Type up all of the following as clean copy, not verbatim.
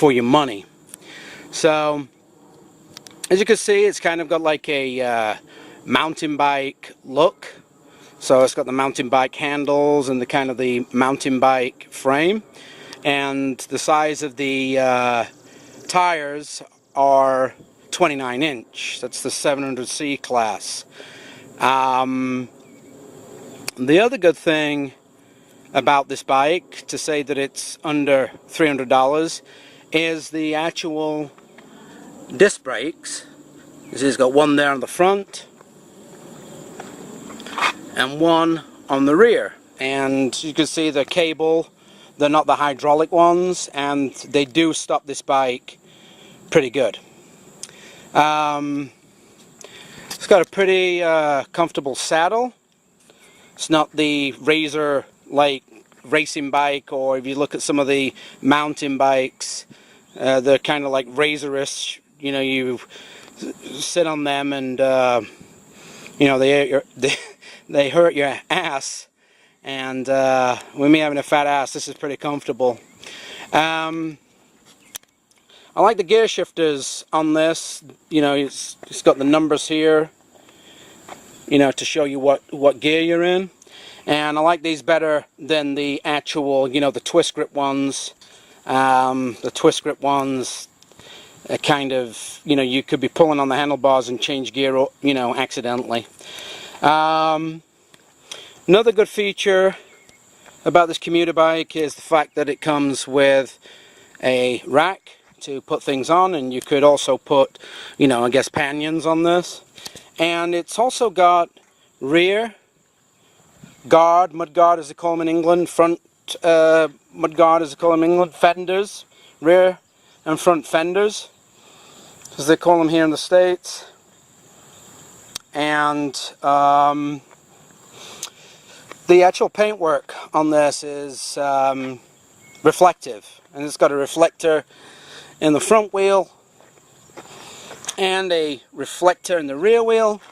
for your money. So as you can see, it's kind of got like a mountain bike look. So it's got the mountain bike handles and the kind of the mountain bike frame, and the size of the tires are 29-inch. That's the 700C class. The other good thing about this bike, to say that it's under $300, is the actual disc brakes. It's got one there on the front and one on the rear, and you can see the cable. They're not the hydraulic ones, and they do stop this bike pretty good. It's got a pretty comfortable saddle. It's not the razor like racing bike, or if you look at some of the mountain bikes, they're kind of like razorish. You know, you sit on them and you know, they hurt your ass, and with me having a fat ass, this is pretty comfortable. I like the gear shifters on this. You know, it's got the numbers here, you know, to show you what gear you're in. And I like these better than the actual, you know, the twist grip ones. The twist grip ones are kind of, you know, you could be pulling on the handlebars and change gear, you know, accidentally. Another good feature about this commuter bike is the fact that it comes with a rack to put things on, and you could also put, you know, I guess panions on this. And it's also got rear guard, mud guard as they call them in England, front mud guard as they call them in England, fenders, rear and front fenders as they call them here in the States. And the actual paintwork on this is reflective, and it's got a reflector in the front wheel and a reflector in the rear wheel,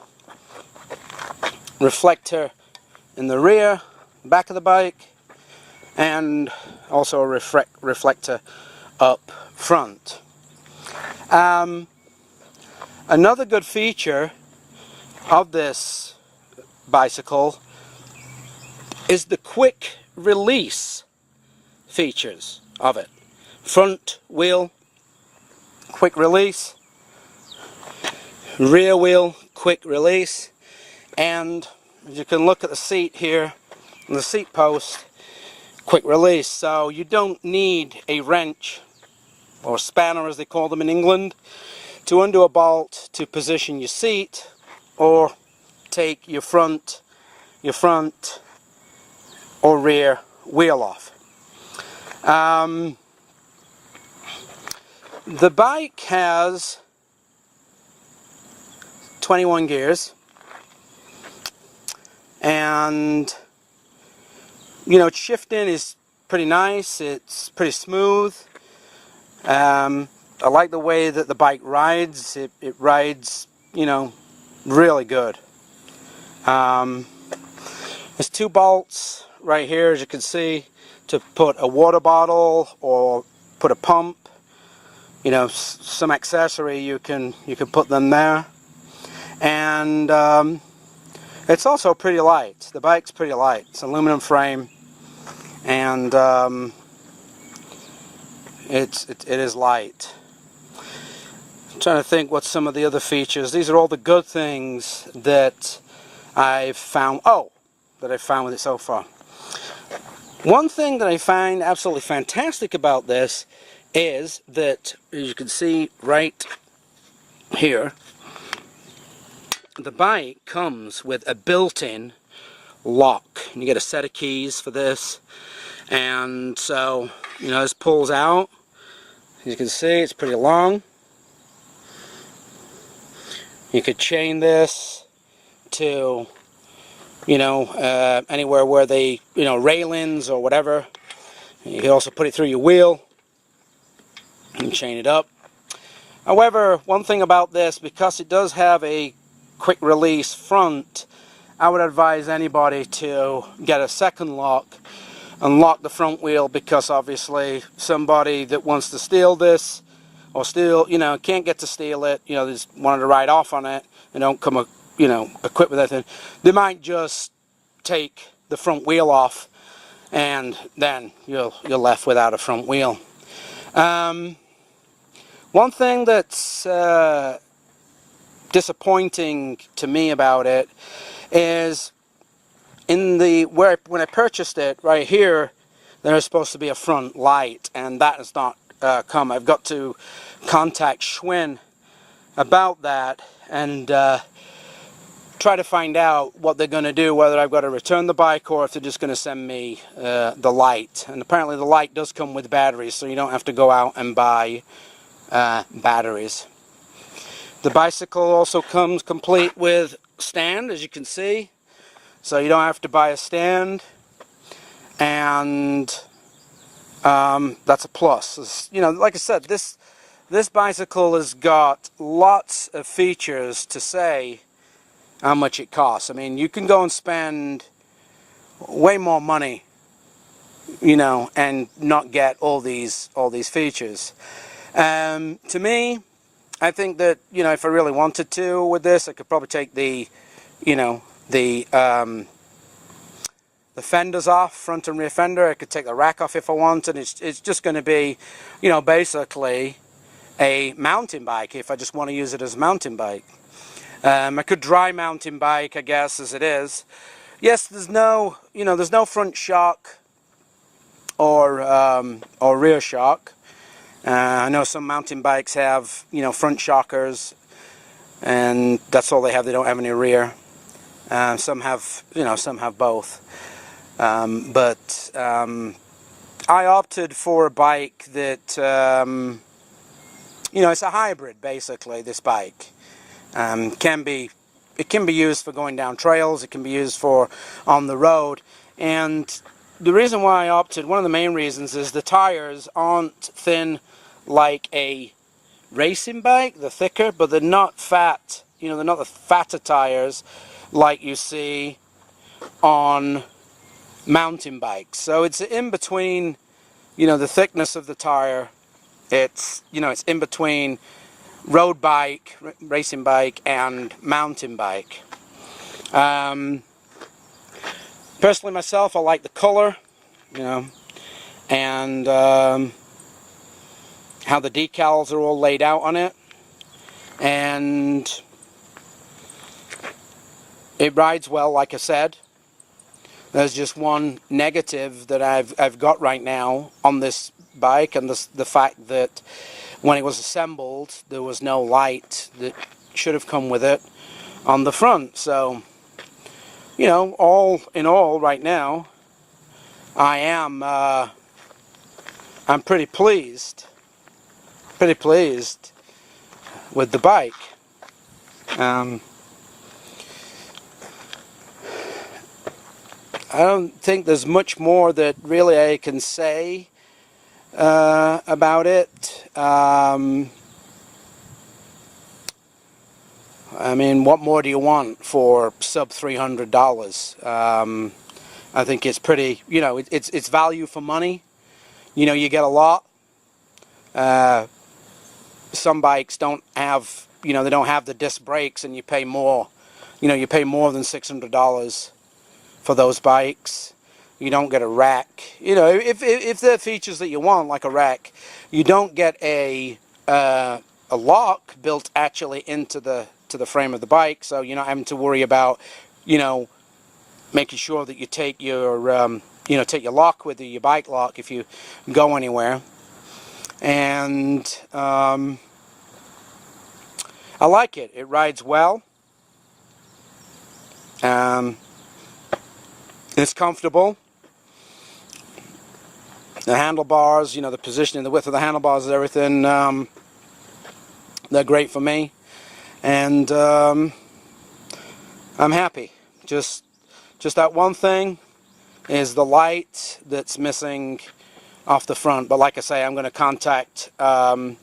reflector in the rear, back of the bike, and also a reflector up front. Another good feature of this bicycle is the quick release features of it. Front wheel, quick release, rear wheel, quick release, and as you can look at the seat here, and the seat post, quick release. So you don't need a wrench or spanner as they call them in England to undo a bolt to position your seat or take your front or rear wheel off. The bike has 21 gears, and you know, shifting is pretty nice. It's pretty smooth. I like the way that the bike rides. It rides, you know, really good. There's two bolts right here, as you can see, to put a water bottle or put a pump. You know, some accessory, you can put them there. And it's also pretty light. The bike's pretty light. It's an aluminum frame, and it is light. I'm trying to think what some of the other features. These are all the good things that I've found. That I've found with it so far. One thing that I find absolutely fantastic about this is that, as you can see right here, the bike comes with a built-in lock. You get a set of keys for this, and so, you know, this pulls out. As you can see, it's pretty long. You could chain this to, you know, anywhere where they, you know, railings or whatever. You can also put it through your wheel and chain it up. However, one thing about this, because it does have a quick release front, I would advise anybody to get a second lock, unlock the front wheel, because obviously somebody that wants to steal this, or steal, can't get to steal it, they just wanted to ride off on it and don't come, equipped with anything, they might just take the front wheel off, and then you're left without a front wheel. One thing that's disappointing to me about it is when I purchased it, right here, there's supposed to be a front light, and that has not come. I've got to contact Schwinn about that and try to find out what they're going to do, whether I've got to return the bike or if they're just going to send me the light. And apparently the light does come with batteries, so you don't have to go out and buy batteries. The bicycle also comes complete with stand, as you can see, so you don't have to buy a stand, and that's a plus. Like I said, this bicycle has got lots of features to say how much it costs. I mean, you can go and spend way more money, and not get all these features. To me, I think that, if I really wanted to with this, I could probably take the fenders off, front and rear fender. I could take the rack off if I wanted. It's just going to be, basically a mountain bike if I just want to use it as a mountain bike. I could dry mountain bike, I guess, as it is. Yes, there's no front shock or rear shock. I know some mountain bikes have, front shockers, and that's all they have. They don't have any rear. Some have, some have both. But I opted for a bike that, it's a hybrid, basically, this bike. It can be used for going down trails. It can be used for on the road. And the reason why I opted, one of the main reasons, is the tires aren't thin like a racing bike. They're thicker, but they're not fat. They're not the fatter tires like you see on mountain bikes. So it's in between, the thickness of the tire. It's in between road bike, racing bike, and mountain bike. Personally, myself, I like the color, and how the decals are all laid out on it, and it rides well, like I said. There's just one negative that I've got right now on this bike, and the fact that when it was assembled, there was no light that should have come with it on the front. So, all in all, right now, I'm pretty pleased with the bike. I don't think there's much more that really I can say about it. I mean, what more do you want for sub $300? I think it's pretty, it's value for money. You get a lot. Some bikes don't have, they don't have the disc brakes, and you pay more. You pay more than $600 for those bikes. You don't get a rack. If there are features that you want, like a rack, you don't get a lock built actually into the frame of the bike, so you're not having to worry about, making sure that you take your take your lock with you, your bike lock, if you go anywhere. And I like it. It rides well. It's comfortable. The handlebars, the positioning, the width of the handlebars, and everything, they're great for me. And I'm happy. Just that one thing is the light that's missing off the front. But like I say, I'm going to contact Schwinn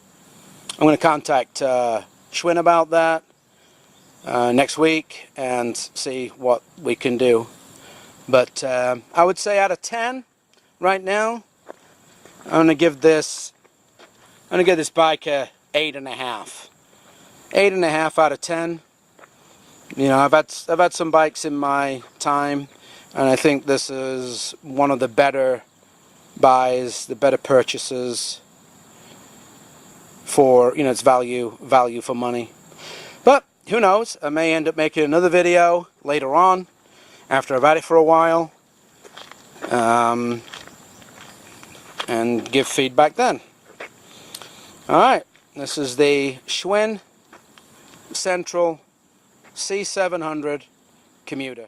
about that next week and see what we can do. But I would say out of 10, right now, I'm gonna give this bike a 8.5. 8.5 out of 10. You know, I've had some bikes in my time, and I think this is one of the better buys, the better purchases for, you know, its value for money. But who knows? I may end up making another video later on after I've had it for a while, and give feedback then. Alright, this is the Schwinn Central C700 Commuter.